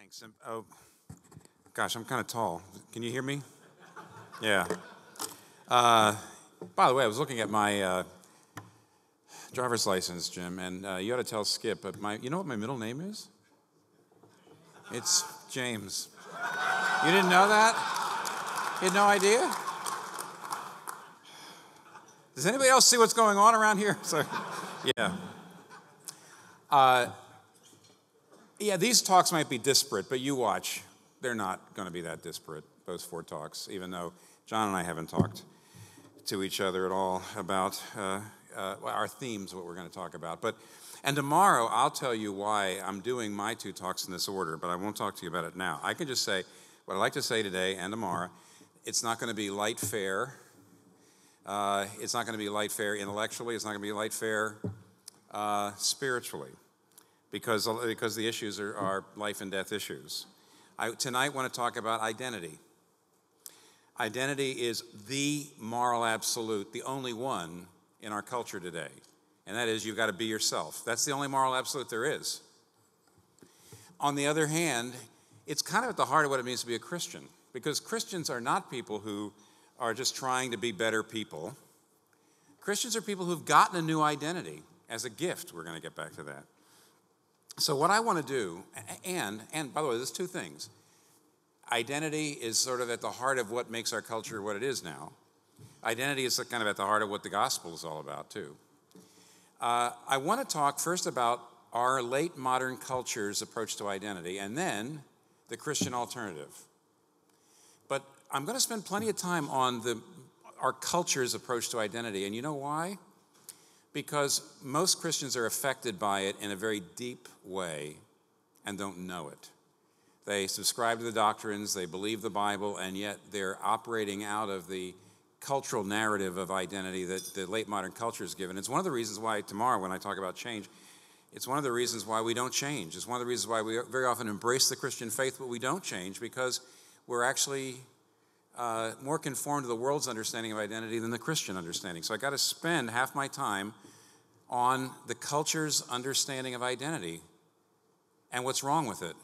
Thanks. Oh, gosh, I'm kind of tall. Can you hear me? Yeah. By the way, I was looking at my driver's license, Jim, and you ought to tell Skip, but you know what my middle name is? It's James. You didn't know that? You had no idea? Does anybody else see what's going on around here? So, yeah. Yeah, these talks might be disparate, but you watch. They're not going to be that disparate, those 4 talks, even though John and I haven't talked to each other at all about our themes, what we're going to talk about. And tomorrow, I'll tell you why I'm doing my 2 talks in this order, but I won't talk to you about it now. I can just say what I'd like to say today and tomorrow. It's not going to be light fare. It's not going to be light fare intellectually. It's not going to be light fare spiritually, because the issues are life and death issues. I tonight want to talk about identity. Identity is the moral absolute, the only one in our culture today. And that is, you've got to be yourself. That's the only moral absolute there is. On the other hand, it's kind of at the heart of what it means to be a Christian, because Christians are not people who are just trying to be better people. Christians are people who've gotten a new identity as a gift. We're going to get back to that. So what I want to do, and by the way, there's 2 things. Identity is sort of at the heart of what makes our culture what it is now. Identity is kind of at the heart of what the gospel is all about, too. I want to talk first about our late modern culture's approach to identity, and then the Christian alternative. But I'm going to spend plenty of time on our culture's approach to identity, and you know why? Because most Christians are affected by it in a very deep way and don't know it. They subscribe to the doctrines, they believe the Bible, and yet they're operating out of the cultural narrative of identity that the late modern culture is given. It's one of the reasons why tomorrow, when I talk about change, it's one of the reasons why we don't change. It's one of the reasons why we very often embrace the Christian faith, but we don't change, because we're actually more conformed to the world's understanding of identity than the Christian understanding. So I got to spend half my time on the culture's understanding of identity and what's wrong with it.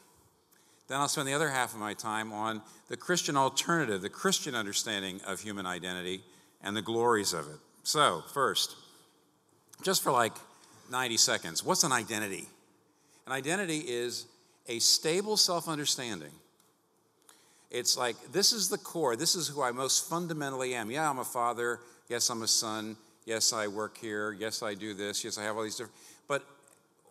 Then I'll spend the other half of my time on the Christian alternative, the Christian understanding of human identity and the glories of it. So first, just for like 90 seconds, what's an identity? An identity is a stable self-understanding. It's like, this is the core. This is who I most fundamentally am. Yeah, I'm a father. Yes, I'm a son. Yes, I work here. Yes, I do this. Yes, I have all these different. But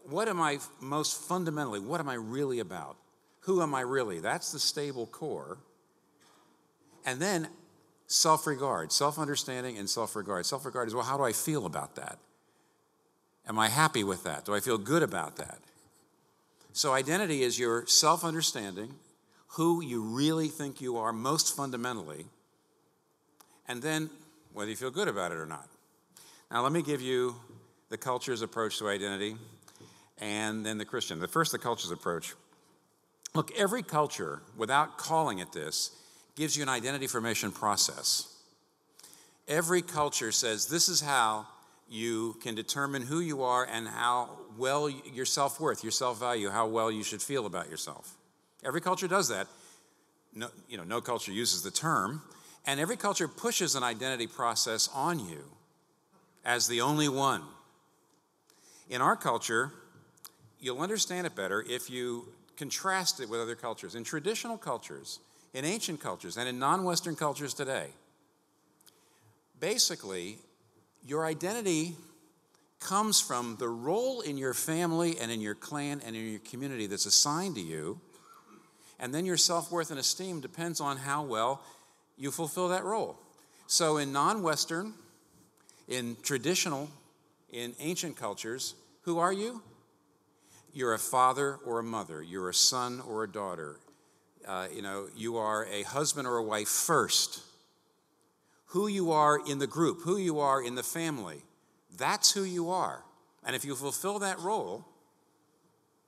what am I most fundamentally? What am I really about? Who am I really? That's the stable core. And then self-regard, self-understanding and self-regard. Self-regard is, well, how do I feel about that? Am I happy with that? Do I feel good about that? So identity is your self-understanding, who you really think you are most fundamentally, and then whether you feel good about it or not. Now, let me give you the culture's approach to identity and then the Christian. First, the culture's approach. Look, every culture, without calling it this, gives you an identity formation process. Every culture says this is how you can determine who you are and how well your self-worth, your self-value, how well you should feel about yourself. Every culture does that. No culture uses the term. And every culture pushes an identity process on you as the only one. In our culture, you'll understand it better if you contrast it with other cultures. In traditional cultures, in ancient cultures, and in non-Western cultures today, basically, your identity comes from the role in your family and in your clan and in your community that's assigned to you, and then your self-worth and esteem depends on how well you fulfill that role. So in non-Western, in traditional, in ancient cultures, who are you? You're a father or a mother. You're a son or a daughter. You are a husband or a wife first. Who you are in the group, who you are in the family, that's who you are. And if you fulfill that role,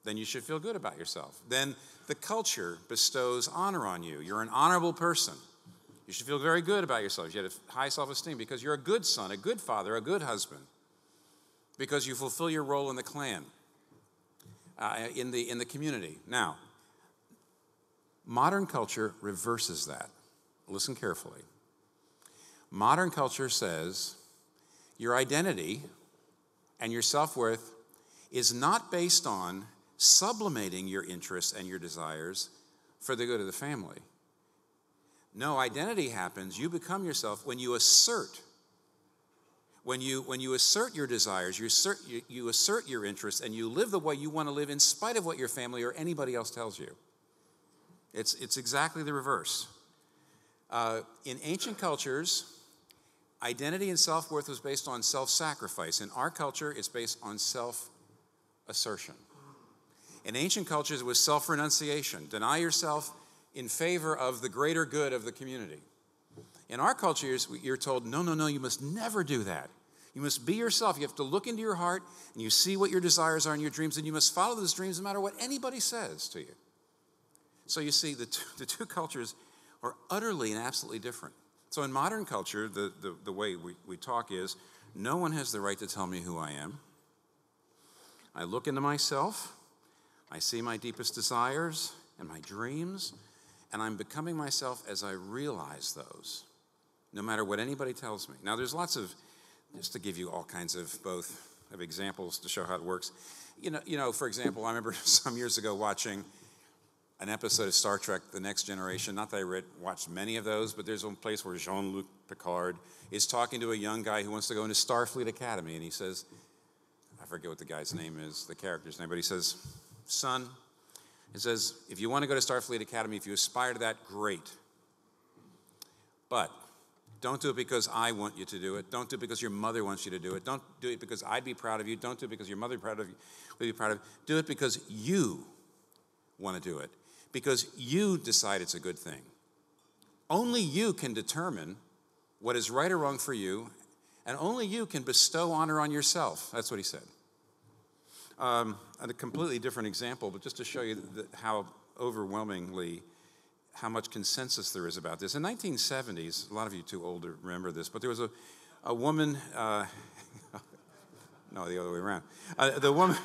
then you should feel good about yourself. Then the culture bestows honor on you. You're an honorable person. You should feel very good about yourself. You have high self-esteem because you're a good son, a good father, a good husband, because you fulfill your role in the clan. In the community. Now, Modern culture reverses that. Listen carefully. Modern culture says your identity and your self-worth is not based on sublimating your interests and your desires for the good of the family. No, identity happens, you become yourself when you assert. When you assert your desires, you assert your interests, and you live the way you want to live in spite of what your family or anybody else tells you. It's exactly the reverse. In ancient cultures, identity and self-worth was based on self-sacrifice. In our culture, it's based on self-assertion. In ancient cultures, it was self-renunciation. Deny yourself in favor of the greater good of the community. In our culture, you're told, no, you must never do that. You must be yourself. You have to look into your heart, and you see what your desires are and your dreams, and you must follow those dreams no matter what anybody says to you. So you see, the two cultures are utterly and absolutely different. So in modern culture, the way we talk is, no one has the right to tell me who I am. I look into myself, I see my deepest desires and my dreams, and I'm becoming myself as I realize those, no matter what anybody tells me. Now, there's lots of, just to give you all kinds of both of examples to show how it works. You know, for example, I remember some years ago watching an episode of Star Trek, The Next Generation. Not that I watched many of those, but there's one place where Jean-Luc Picard is talking to a young guy who wants to go into Starfleet Academy, and he says, I forget what the guy's name is, the character's name, but he says, son, he says, if you want to go to Starfleet Academy, if you aspire to that, great. But don't do it because I want you to do it. Don't do it because your mother wants you to do it. Don't do it because I'd be proud of you. Don't do it because your mother would be proud of you. Do it because you want to do it. Because you decide it's a good thing. Only you can determine what is right or wrong for you, and only you can bestow honor on yourself. That's what he said. A completely different example, but just to show you how overwhelmingly, how much consensus there is about this. In the 1970s, a lot of you too old to remember this, but there was a woman, no, the other way around. The woman,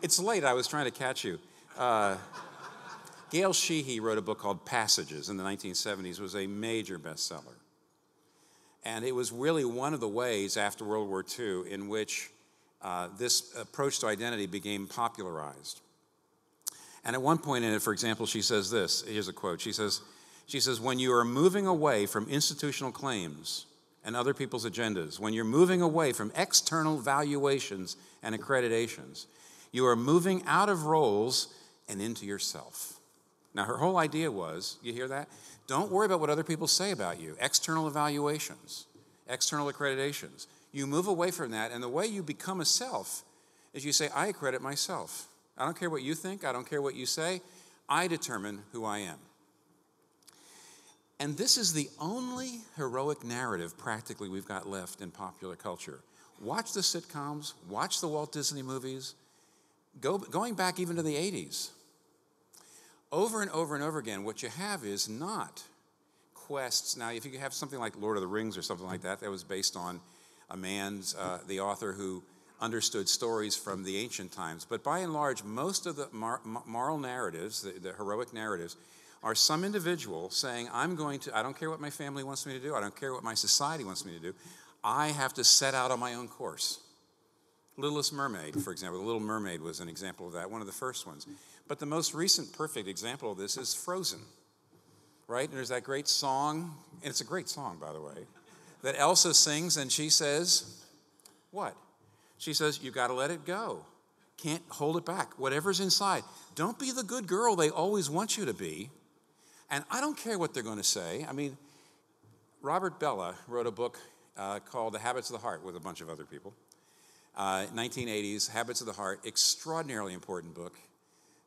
it's late, I was trying to catch you. Gail Sheehy wrote a book called Passages in the 1970s. It was a major bestseller. And it was really one of the ways after World War II in which this approach to identity became popularized. And at one point in it, for example, she says this. Here's a quote. She says, when you are moving away from institutional claims and other people's agendas, when you're moving away from external valuations and accreditations, you are moving out of roles and into yourself. Now, her whole idea was, you hear that? Don't worry about what other people say about you. External evaluations, external accreditations. You move away from that, and the way you become a self is you say, I accredit myself. I don't care what you think. I don't care what you say. I determine who I am. And this is the only heroic narrative, practically, we've got left in popular culture. Watch the sitcoms. Watch the Walt Disney movies. Going back even to the 80s. Over and over and over again, what you have is not quests. Now, if you have something like Lord of the Rings or something like that, that was based on a man's, the author who understood stories from the ancient times. But by and large, most of the moral narratives, the heroic narratives, are some individual saying, I don't care what my family wants me to do. I don't care what my society wants me to do. I have to set out on my own course. Littlest Mermaid, for example. The Little Mermaid was an example of that, one of the first ones. But the most recent perfect example of this is Frozen, right? And there's that great song, and it's a great song, by the way, that Elsa sings, and she says, what? She says, you got to let it go. Can't hold it back. Whatever's inside. Don't be the good girl they always want you to be. And I don't care what they're going to say. I mean, Robert Bellah wrote a book called The Habits of the Heart with a bunch of other people. 1980s, Habits of the Heart, extraordinarily important book.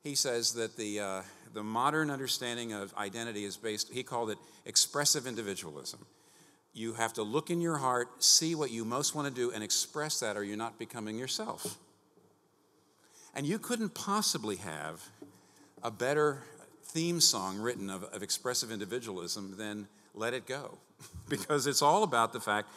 He says that the modern understanding of identity is based, he called it expressive individualism. You have to look in your heart, see what you most want to do, and express that, or you're not becoming yourself. And you couldn't possibly have a better theme song written of expressive individualism than Let It Go. Because it's all about the fact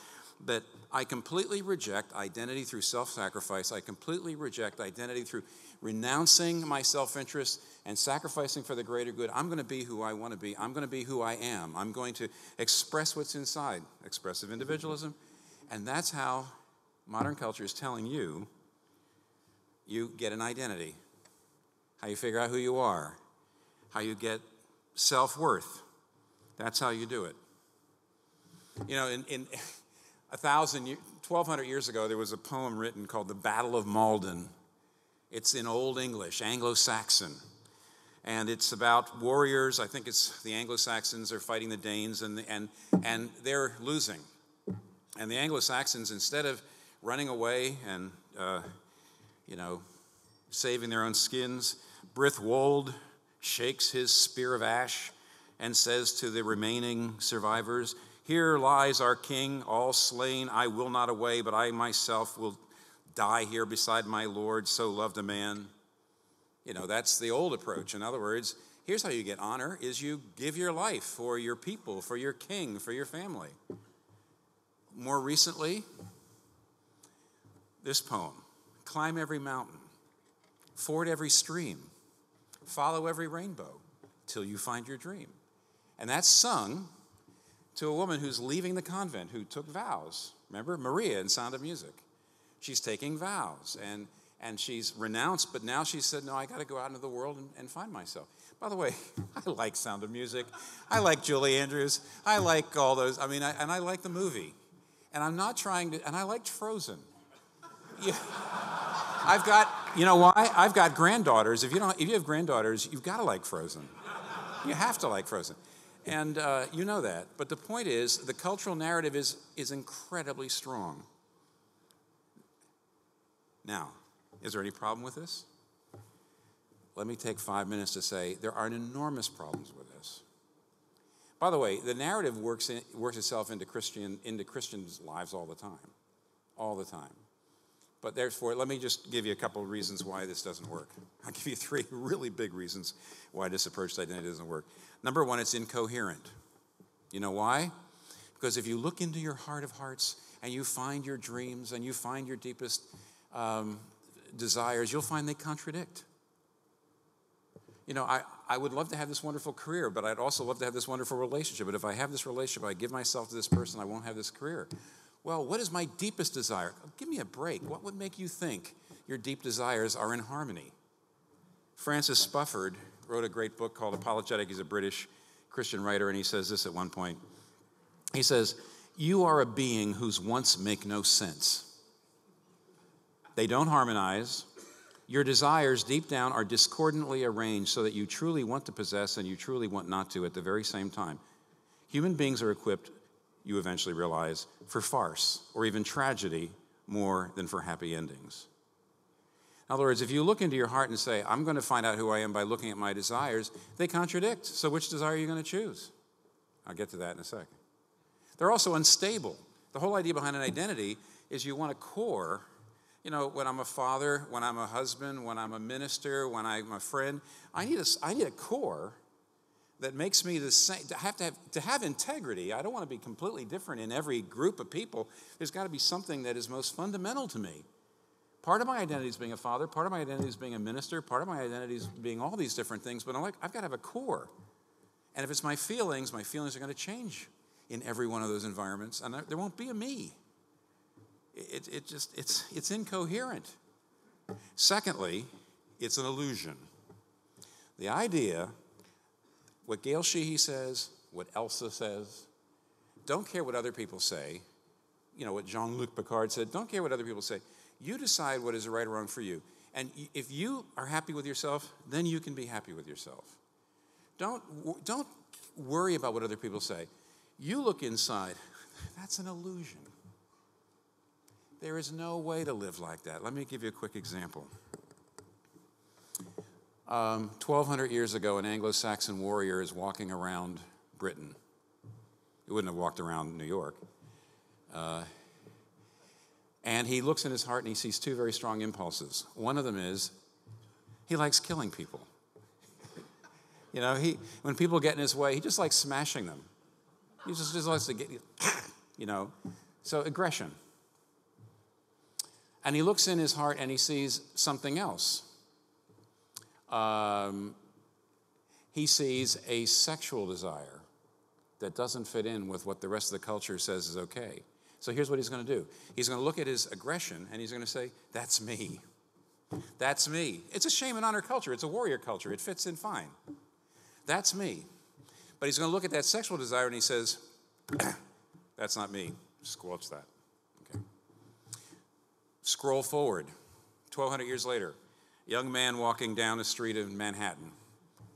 that I completely reject identity through self-sacrifice. I completely reject identity through renouncing my self-interest and sacrificing for the greater good. I'm going to be who I want to be. I'm going to be who I am. I'm going to express what's inside, expressive individualism. And that's how modern culture is telling you, you get an identity, how you figure out who you are, how you get self-worth. That's how you do it. You know, in 1,200 years ago, there was a poem written called The Battle of Malden. It's in Old English, Anglo-Saxon. And it's about warriors. I think it's the Anglo-Saxons are fighting the Danes, and they're losing. And the Anglo-Saxons, instead of running away and, saving their own skins, Brithwold shakes his spear of ash and says to the remaining survivors, "Here lies our king, all slain. I will not away, but I myself will die here beside my Lord, so loved a man." You know, that's the old approach. In other words, here's how you get honor, is you give your life for your people, for your king, for your family. More recently, this poem: climb every mountain, ford every stream, follow every rainbow till you find your dream. And that's sung to a woman who's leaving the convent, who took vows. Remember Maria in Sound of Music? She's taking vows, and she's renounced, but now she said, no, I got to go out into the world and find myself. By the way, I like Sound of Music. I like Julie Andrews. I like all those. And I like the movie. And I'm not trying to, and I liked Frozen. Yeah. I've got, you know why? I've got granddaughters. If you have granddaughters, you've got to like Frozen. You have to like Frozen. And you know that. But the point is, the cultural narrative is incredibly strong. Now, is there any problem with this? Let me take 5 minutes to say there are enormous problems with this. By the way, the narrative works itself into Christians' lives all the time. But therefore, let me just give you a couple of reasons why this doesn't work. I'll give you 3 really big reasons why this approach to identity doesn't work. Number 1, it's incoherent. You know why? Because if you look into your heart of hearts and you find your dreams and you find your deepest desires, you'll find they contradict. You know, I would love to have this wonderful career, but I'd also love to have this wonderful relationship. But if I have this relationship, I give myself to this person, I won't have this career. Well, what is my deepest desire? Give me a break. What would make you think your deep desires are in harmony? Francis Spufford wrote a great book called Apologetic. He's a British Christian writer, and he says this at one point. He says, "You are a being whose wants make no sense. They don't harmonize. Your desires deep down are discordantly arranged so that you truly want to possess and you truly want not to at the very same time. Human beings are equipped, you eventually realize, for farce or even tragedy more than for happy endings." In other words, if you look into your heart and say, I'm going to find out who I am by looking at my desires, they contradict. So which desire are you going to choose? I'll get to that in a second. They're also unstable. The whole idea behind an identity is you want a core. You know, when I'm a father, when I'm a husband, when I'm a minister, when I'm a friend, I need a core that makes me the same. To have integrity, I don't want to be completely different in every group of people. There's got to be something that is most fundamental to me. Part of my identity is being a father. Part of my identity is being a minister. Part of my identity is being all these different things. But I've got to have a core. And if it's my feelings are going to change in every one of those environments, and there won't be a me. It's incoherent. Secondly, it's an illusion. The idea, what Gail Sheehy says, what Elsa says, don't care what other people say. You know, what Jean-Luc Picard said, don't care what other people say. You decide what is right or wrong for you. And if you are happy with yourself, then you can be happy with yourself. Don't worry about what other people say. You look inside. That's an illusion. There is no way to live like that. Let me give you a quick example. 1,200 years ago, an Anglo-Saxon warrior is walking around Britain. He wouldn't have walked around New York. And he looks in his heart and he sees 2 very strong impulses. One of them is he likes killing people. You know, when people get in his way, he just likes smashing them. He just likes to get, you know, So aggression. And he looks in his heart and he sees something else. He sees a sexual desire that doesn't fit in with what the rest of the culture says is okay. So here's what he's going to do. He's going to look at his aggression and he's going to say, that's me. That's me. It's a shame and honor culture. It's a warrior culture. It fits in fine. That's me. But he's going to look at that sexual desire and he says, that's not me. Squelch that. Okay. Scroll forward. 1,200 years later, young man walking down a street in Manhattan.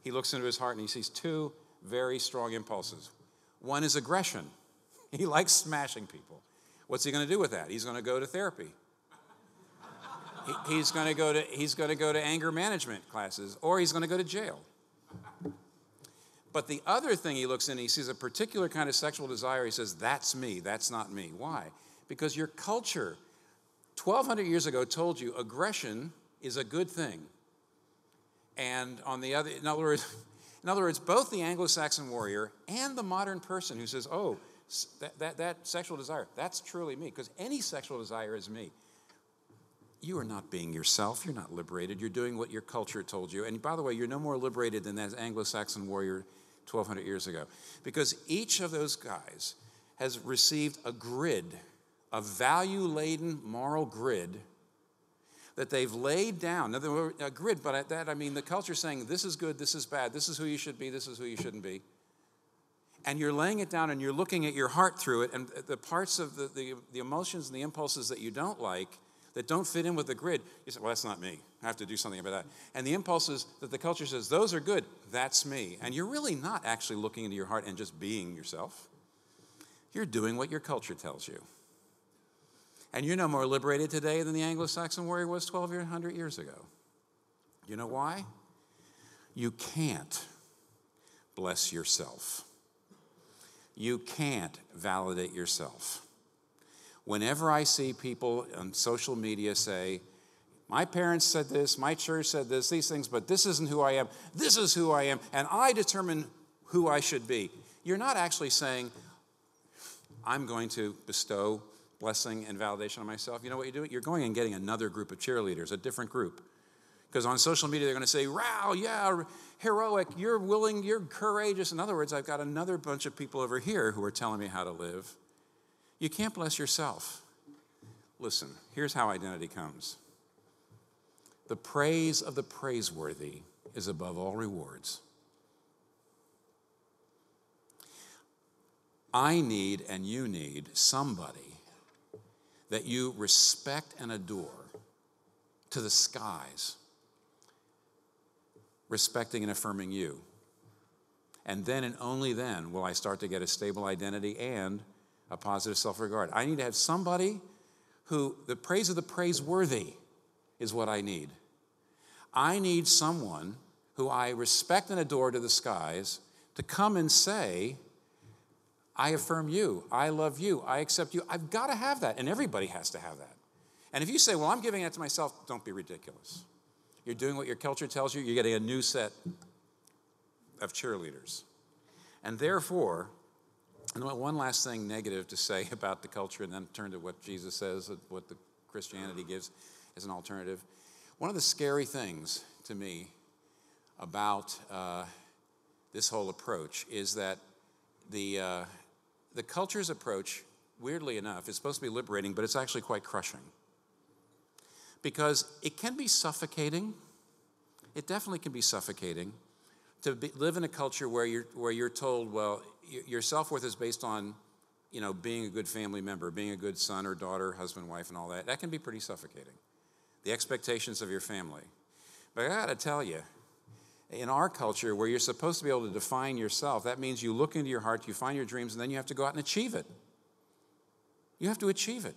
He looks into his heart and he sees two very strong impulses. One is aggression. He likes smashing people. What's he going to do with that? He's going to go to therapy. He's going to go to anger management classes, or he's going to go to jail. But the other thing he looks in, he sees a particular kind of sexual desire. He says, that's me, that's not me. Why? Because your culture 1,200 years ago told you aggression is a good thing. And on the other, in other words, both the Anglo-Saxon warrior and the modern person who says, oh, that sexual desire, that's truly me, because any sexual desire is me. You are not being yourself. You're not liberated. You're doing what your culture told you. And by the way, you're no more liberated than that Anglo-Saxon warrior 1,200 years ago. Because each of those guys has received a grid, a value-laden moral grid that they've laid down. Now, a grid, but at that I mean the culture saying this is good, this is bad, this is who you should be, this is who you shouldn't be. And you're laying it down and you're looking at your heart through it, and the parts of the emotions and the impulses that you don't like, that don't fit in with the grid, you say, well, that's not me. I have to do something about that. And the impulses that the culture says, those are good, that's me. And you're really not actually looking into your heart and just being yourself. You're doing what your culture tells you. And you're no more liberated today than the Anglo-Saxon warrior was 1,200 years ago. You know why? You can't bless yourself. You can't validate yourself. Whenever I see people on social media say, my parents said this, my church said this, these things, but this isn't who I am, this is who I am, and I determine who I should be. You're not actually saying, I'm going to bestow blessing and validation on myself. You know what you're doing? You're going and getting another group of cheerleaders, a different group. Because on social media, they're going to say, wow, yeah, heroic, you're willing, you're courageous. In other words, I've got another bunch of people over here who are telling me how to live. You can't bless yourself. Listen, here's how identity comes. The praise of the praiseworthy is above all rewards. I need and you need somebody that you respect and adore to the skies, respecting and affirming you. And then and only then will I start to get a stable identity and a positive self-regard. I need to have somebody who, the praise of the praiseworthy is what I need. I need someone who I respect and adore to the skies to come and say, I affirm you, I love you, I accept you. I've got to have that, and everybody has to have that. And if you say, well, I'm giving that to myself, don't be ridiculous. You're doing what your culture tells you, you're getting a new set of cheerleaders. And therefore, and one last thing negative to say about the culture, and then turn to what Jesus says, what the Christianity gives as an alternative. One of the scary things to me about this whole approach is that the culture's approach, weirdly enough, is supposed to be liberating, but it's actually quite crushing. Because it can be suffocating. It definitely can be suffocating to live in a culture where you're told, well, your self-worth is based on, being a good family member, being a good son or daughter, husband, wife, and all that. That can be pretty suffocating. The expectations of your family. But I got to tell you, in our culture where you're supposed to be able to define yourself, that means you look into your heart, you find your dreams, and then you have to go out and achieve it. You have to achieve it.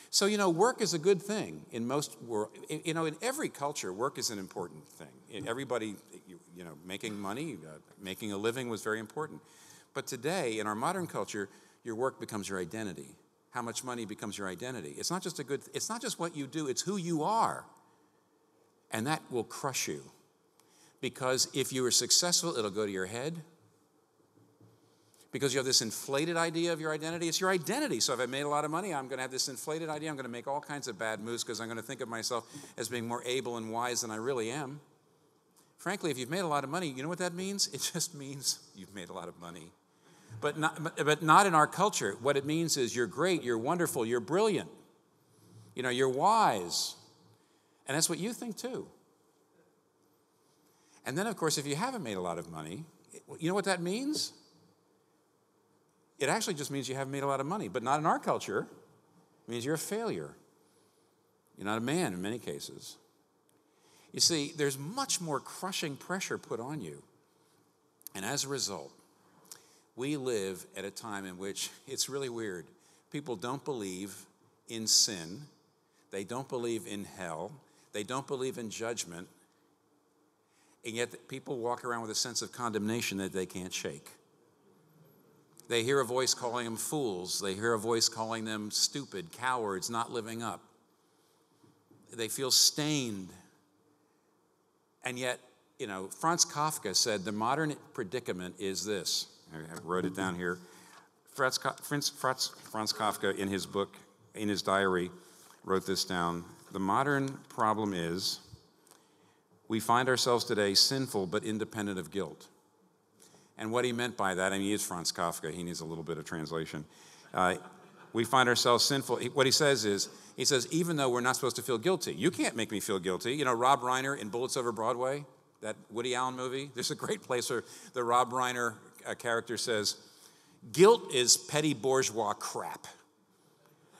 So, work is a good thing in most world. In every culture, work is an important thing. Everybody, making money, making a living was very important. But today, in our modern culture, your work becomes your identity. How much money becomes your identity. It's not just what you do, it's who you are. And that will crush you. Because if you are successful, it'll go to your head. Because you have this inflated idea of your identity. It's your identity. So if I made a lot of money, I'm going to have this inflated idea. I'm going to make all kinds of bad moves because I'm going to think of myself as being more able and wise than I really am. Frankly, if you've made a lot of money, you know what that means? It just means you've made a lot of money. But not in our culture. What it means is you're great, you're wonderful, you're brilliant. You're wise. And that's what you think too. And then, of course, if you haven't made a lot of money, you know what that means? It actually just means you haven't made a lot of money, but not in our culture. It means you're a failure. You're not a man in many cases. You see, there's much more crushing pressure put on you. And as a result, we live at a time in which it's really weird. People don't believe in sin. They don't believe in hell. They don't believe in judgment. And yet people walk around with a sense of condemnation that they can't shake. They hear a voice calling them fools. They hear a voice calling them stupid, cowards, not living up. They feel stained. And yet, Franz Kafka said the modern predicament is this. I wrote it down here. Franz Kafka, in his book, in his diary, wrote this down. The modern problem is we find ourselves today sinful but independent of guilt. And what he meant by that, he is Franz Kafka. He needs a little bit of translation. We find ourselves sinful. What he says is, even though we're not supposed to feel guilty, you can't make me feel guilty. Rob Reiner in Bullets Over Broadway, that Woody Allen movie, there's a great place where the Rob Reiner character says, guilt is petty bourgeois crap.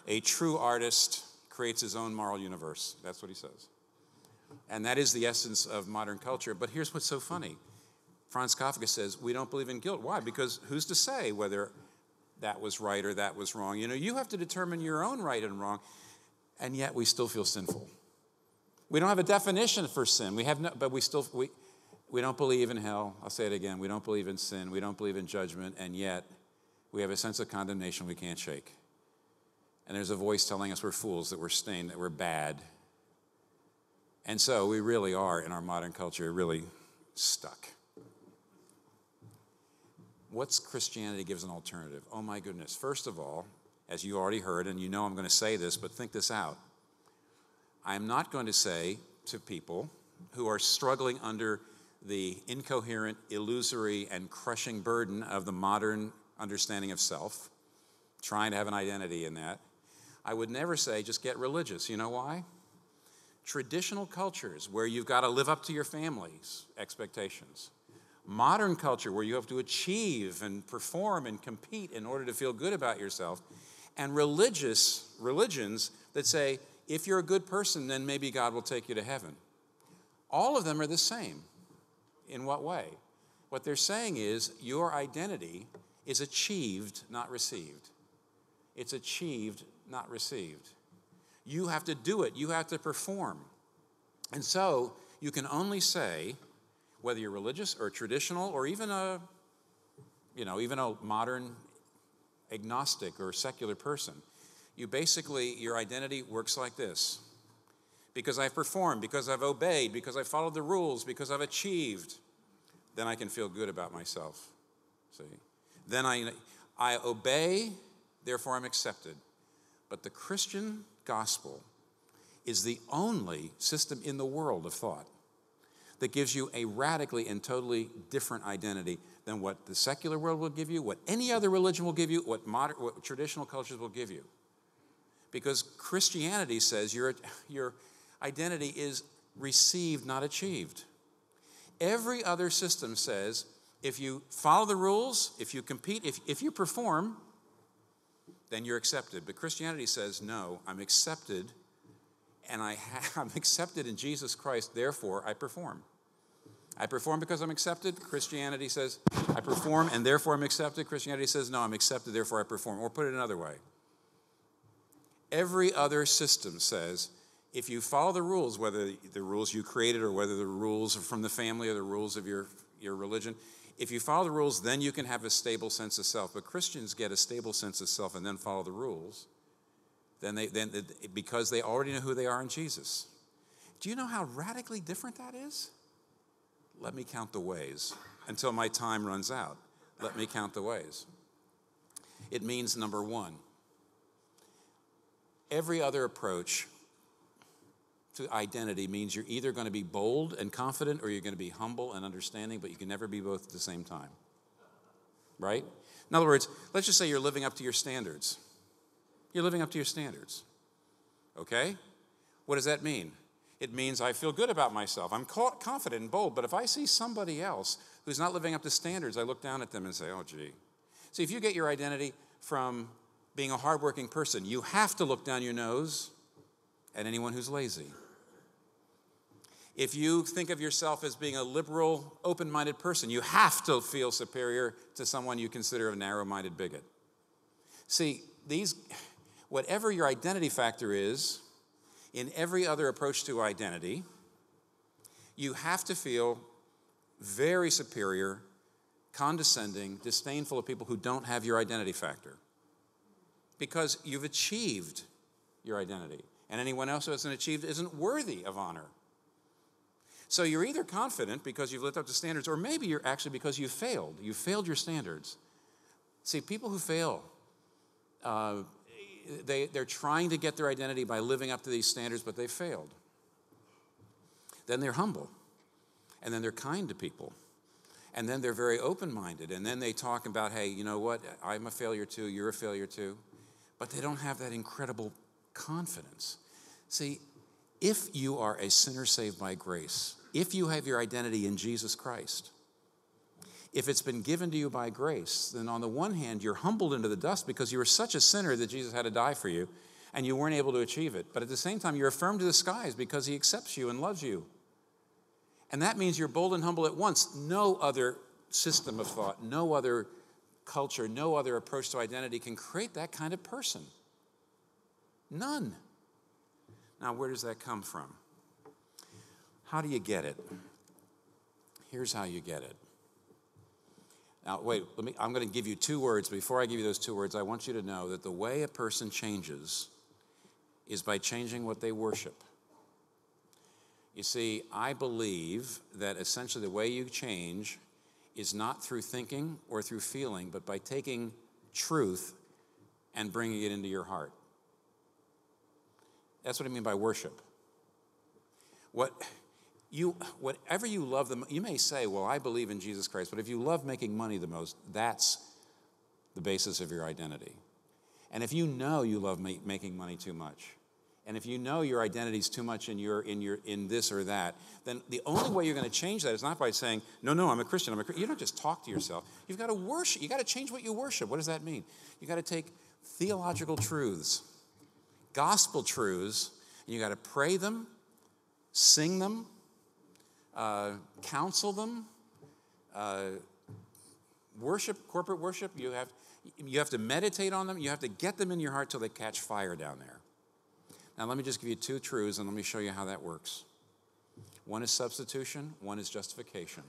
A true artist creates his own moral universe. That's what he says. And that is the essence of modern culture. But here's what's so funny. Franz Kafka says, we don't believe in guilt. Why? Because who's to say whether that was right or that was wrong? You have to determine your own right and wrong, and yet we still feel sinful. We don't have a definition for sin. We don't believe in hell. I'll say it again. We don't believe in sin. We don't believe in judgment, and yet we have a sense of condemnation we can't shake. And there's a voice telling us we're fools, that we're stained, that we're bad. And so we really are, in our modern culture, really stuck. What's Christianity gives an alternative? Oh my goodness. First of all, as you already heard, and I'm going to say this, but think this out. I'm not going to say to people who are struggling under the incoherent, illusory, and crushing burden of the modern understanding of self, trying to have an identity in that, I would never say just get religious. You know why? Traditional cultures where you've got to live up to your family's expectations. Modern culture where you have to achieve and perform and compete in order to feel good about yourself, and religions that say, if you're a good person, then maybe God will take you to heaven. All of them are the same. In what way? What they're saying is your identity is achieved, not received. It's achieved, not received. You have to do it. You have to perform. And so you can only say, whether you're religious or traditional or even a modern agnostic or secular person, your identity works like this. Because I've performed, because I've obeyed, because I've followed the rules, because I've achieved, then I can feel good about myself. See? Then I obey, therefore I'm accepted. But the Christian gospel is the only system in the world of thought that gives you a radically and totally different identity than what the secular world will give you, what any other religion will give you, what traditional cultures will give you. Because Christianity says your identity is received, not achieved. Every other system says if you follow the rules, if you compete, if you perform, then you're accepted. But Christianity says, no, I'm accepted, and I'm accepted in Jesus Christ, therefore I perform. I perform because I'm accepted. Christianity says, I perform, and therefore I'm accepted. Christianity says, no, I'm accepted, therefore I perform. Or put it another way. Every other system says, if you follow the rules, whether the rules you created or whether the rules are from the family or the rules of your religion, if you follow the rules, then you can have a stable sense of self. But Christians get a stable sense of self and then follow the rules. Because they already know who they are in Jesus. Do you know how radically different that is? Let me count the ways until my time runs out. Let me count the ways. It means, number one, every other approach to identity means you're either going to be bold and confident or you're going to be humble and understanding, but you can never be both at the same time. Right? In other words, let's just say you're living up to your standards. You're living up to your standards. Okay? What does that mean? It means I feel good about myself. I'm confident and bold, but if I see somebody else who's not living up to standards, I look down at them and say, oh, gee. See, if you get your identity from being a hardworking person, you have to look down your nose at anyone who's lazy. If you think of yourself as being a liberal, open-minded person, you have to feel superior to someone you consider a narrow-minded bigot. See, whatever your identity factor is, in every other approach to identity, you have to feel very superior, condescending, disdainful of people who don't have your identity factor. Because you've achieved your identity. And anyone else who hasn't achieved isn't worthy of honor. So you're either confident because you've lived up to standards, or maybe you're actually because you failed. You failed your standards. See, people who fail, they're trying to get their identity by living up to these standards, but they failed. Then they're humble. And then they're kind to people. And then they're very open-minded. And then they talk about, hey, you know what? I'm a failure too. You're a failure too. But they don't have that incredible confidence. See, if you are a sinner saved by grace, if you have your identity in Jesus Christ, if it's been given to you by grace, then on the one hand, you're humbled into the dust because you were such a sinner that Jesus had to die for you, and you weren't able to achieve it. But at the same time, you're affirmed to the skies because he accepts you and loves you. And that means you're bold and humble at once. No other system of thought, no other culture, no other approach to identity can create that kind of person. None. Now, where does that come from? How do you get it? Here's how you get it. Now, wait, I'm going to give you 2 words. Before I give you those 2 words, I want you to know that the way a person changes is by changing what they worship. You see, I believe that essentially the way you change is not through thinking or through feeling, but by taking truth and bringing it into your heart. That's what I mean by worship. Whatever you love you may say, well, I believe in Jesus Christ, but if you love making money the most, that's the basis of your identity. And if you know you love making money too much, and if you know your identity is too much in this or that, then the only way you're going to change that is not by saying, no, I'm a Christian. You don't just talk to yourself. You've got to worship. You've got to change what you worship. What does that mean? You've got to take theological truths, gospel truths, and you've got to pray them, sing them, counsel them, worship, corporate worship. You have to meditate on them. You have to get them in your heart till they catch fire down there. Now, let me just give you 2 truths, and let me show you how that works. One is substitution, one is justification.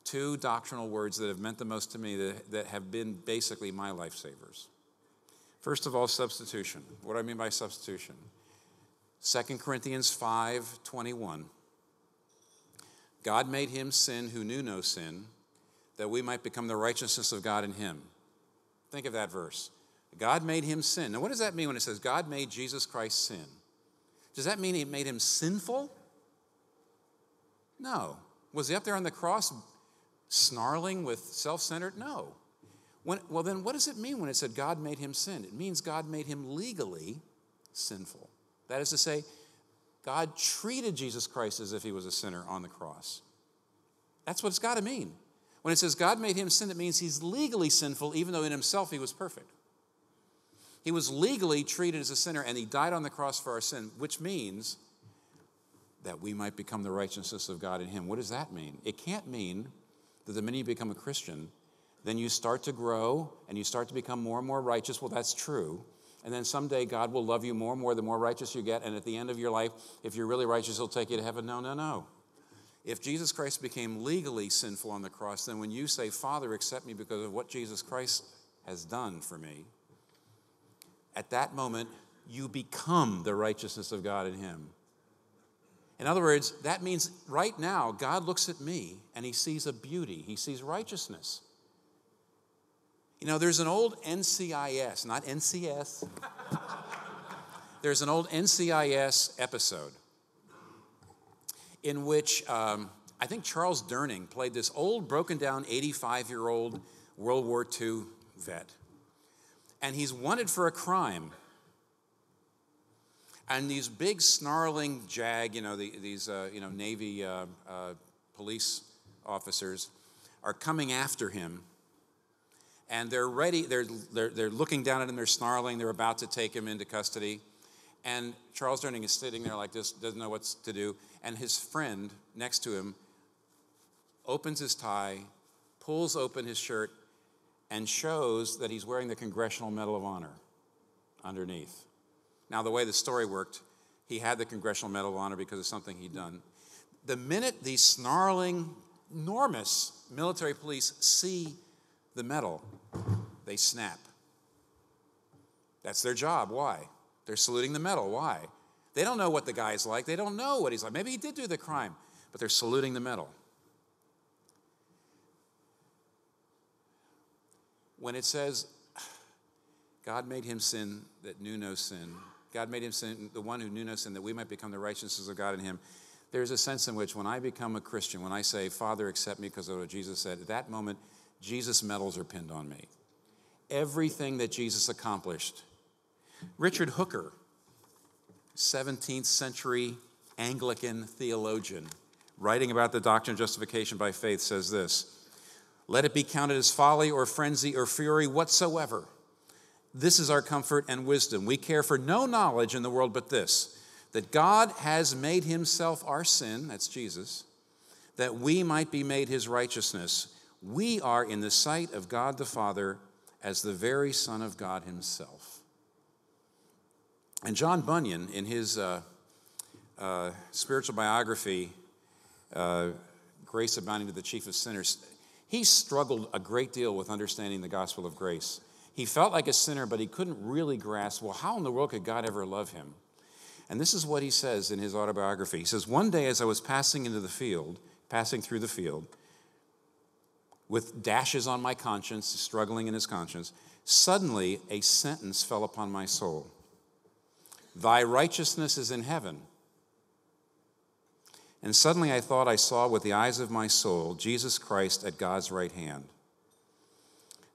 2 doctrinal words that have meant the most to me that have been basically my lifesavers. First of all, substitution. What do I mean by substitution? 2 Corinthians 5:21. God made him sin who knew no sin, that we might become the righteousness of God in him. Think of that verse. God made him sin. Now, what does that mean when it says God made Jesus Christ sin? Does that mean he made him sinful? No. Was he up there on the cross snarling with self-centered? No. Well, then what does it mean when it said God made him sin? It means God made him legally sinful. That is to say, God treated Jesus Christ as if he was a sinner on the cross. That's what it's got to mean. When it says God made him sin, it means he's legally sinful, even though in himself he was perfect. He was legally treated as a sinner, and he died on the cross for our sin, which means that we might become the righteousness of God in him. What does that mean? It can't mean that the minute you become a Christian, then you start to grow and you start to become more and more righteous. Well, that's true. And then someday God will love you more and more the more righteous you get. And at the end of your life, if you're really righteous, he'll take you to heaven. No. If Jesus Christ became legally sinful on the cross, then when you say, Father, accept me because of what Jesus Christ has done for me, at that moment, you become the righteousness of God in him. In other words, that means right now, God looks at me and he sees a beauty. He sees righteousness. You know, there's an old NCIS, not NCS. There's an old NCIS episode in which I think Charles Durning played this old, broken down 85-year-old World War II vet. And he's wanted for a crime. And these big snarling JAG, these Navy police officers are coming after him. And they're ready, they're looking down at him, they're snarling, they're about to take him into custody. And Charles Durning is sitting there like this, doesn't know what to do. And his friend next to him opens his tie, pulls open his shirt, and shows that he's wearing the Congressional Medal of Honor underneath. Now, the way the story worked, he had the Congressional Medal of Honor because of something he'd done. The minute these snarling, enormous military police see the medal, they snap. That's their job. Why? They're saluting the medal. Why? They don't know what the guy's like. They don't know what he's like. Maybe he did do the crime, but they're saluting the medal. When it says, God made him sin that knew no sin, God made him sin, the one who knew no sin, that we might become the righteousness of God in him, there's a sense in which when I become a Christian, when I say, Father, accept me because of what Jesus said, at that moment, Jesus' medals are pinned on me. Everything that Jesus accomplished. Richard Hooker, 17th century Anglican theologian, writing about the doctrine of justification by faith, says this: let it be counted as folly or frenzy or fury whatsoever. This is our comfort and wisdom. We care for no knowledge in the world but this, that God has made himself our sin, that's Jesus, that we might be made his righteousness. We are in the sight of God the Father as the very Son of God himself. And John Bunyan, in his spiritual biography, Grace Abounding to the Chief of Sinners, he struggled a great deal with understanding the gospel of grace. He felt like a sinner, but he couldn't really grasp, well, how in the world could God ever love him? And this is what he says in his autobiography. He says, one day as I was passing through the field, with dashes on my conscience, struggling in his conscience, suddenly a sentence fell upon my soul. Thy righteousness is in heaven. And suddenly I thought I saw with the eyes of my soul Jesus Christ at God's right hand.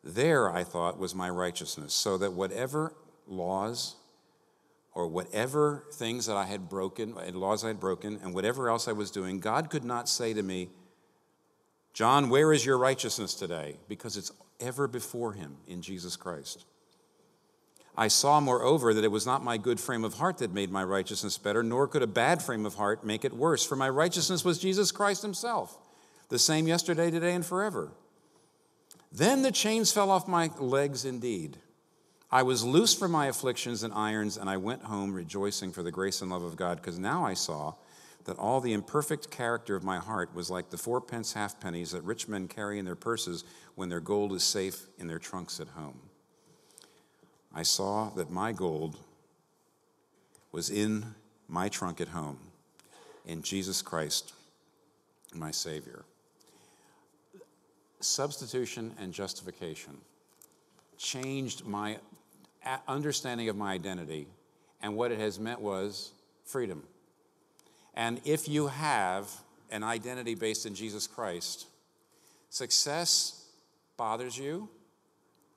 There, I thought, was my righteousness, so that whatever laws or whatever things that I had broken, laws I had broken, and whatever else I was doing, God could not say to me, John, where is your righteousness today? Because it's ever before him in Jesus Christ. I saw, moreover, that it was not my good frame of heart that made my righteousness better, nor could a bad frame of heart make it worse, for my righteousness was Jesus Christ himself, the same yesterday, today, and forever. Then the chains fell off my legs indeed. I was loosed from my afflictions and irons, and I went home rejoicing for the grace and love of God, because now I saw that all the imperfect character of my heart was like the 4-pence halfpennies that rich men carry in their purses when their gold is safe in their trunks at home. I saw that my gold was in my trunk at home, in Jesus Christ, my Savior. Substitution and justification changed my understanding of my identity, and what it has meant was freedom. And if you have an identity based in Jesus Christ, success bothers you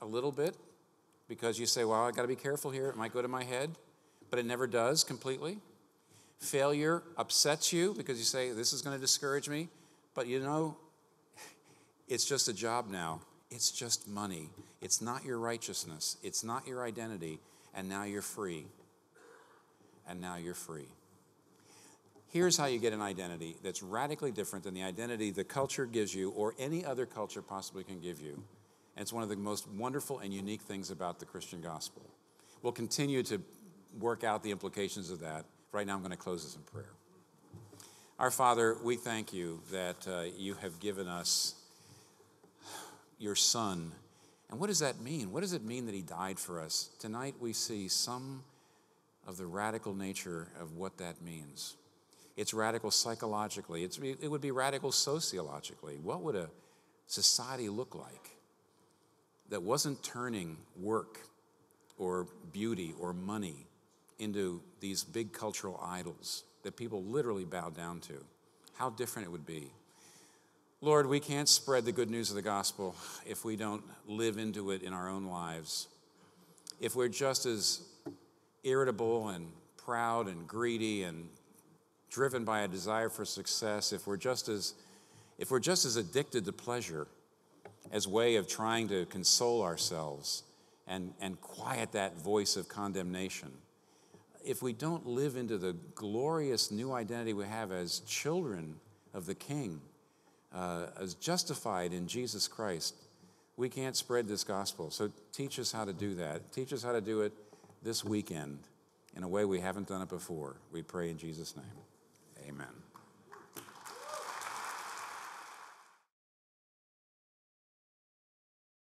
a little bit because you say, well, I got to be careful here. It might go to my head, but it never does completely. Failure upsets you because you say, this is going to discourage me. But you know, it's just a job now. It's just money. It's not your righteousness. It's not your identity. And now you're free. And now you're free. Here's how you get an identity that's radically different than the identity the culture gives you or any other culture possibly can give you. And it's one of the most wonderful and unique things about the Christian gospel. We'll continue to work out the implications of that. Right now I'm going to close this in prayer. Our Father, we thank you that you have given us your Son. And what does that mean? What does it mean that he died for us? Tonight we see some of the radical nature of what that means. It's radical psychologically. It would be radical sociologically. What would a society look like that wasn't turning work or beauty or money into these big cultural idols that people literally bow down to, how different it would be. Lord, we can't spread the good news of the gospel if we don't live into it in our own lives. If we're just as irritable and proud and greedy and driven by a desire for success, if we're just as addicted to pleasure as way of trying to console ourselves and quiet that voice of condemnation, if we don't live into the glorious new identity we have as children of the King, as justified in Jesus Christ, we can't spread this gospel. So teach us how to do that. Teach us how to do it this weekend in a way we haven't done it before. We pray in Jesus' name. Amen.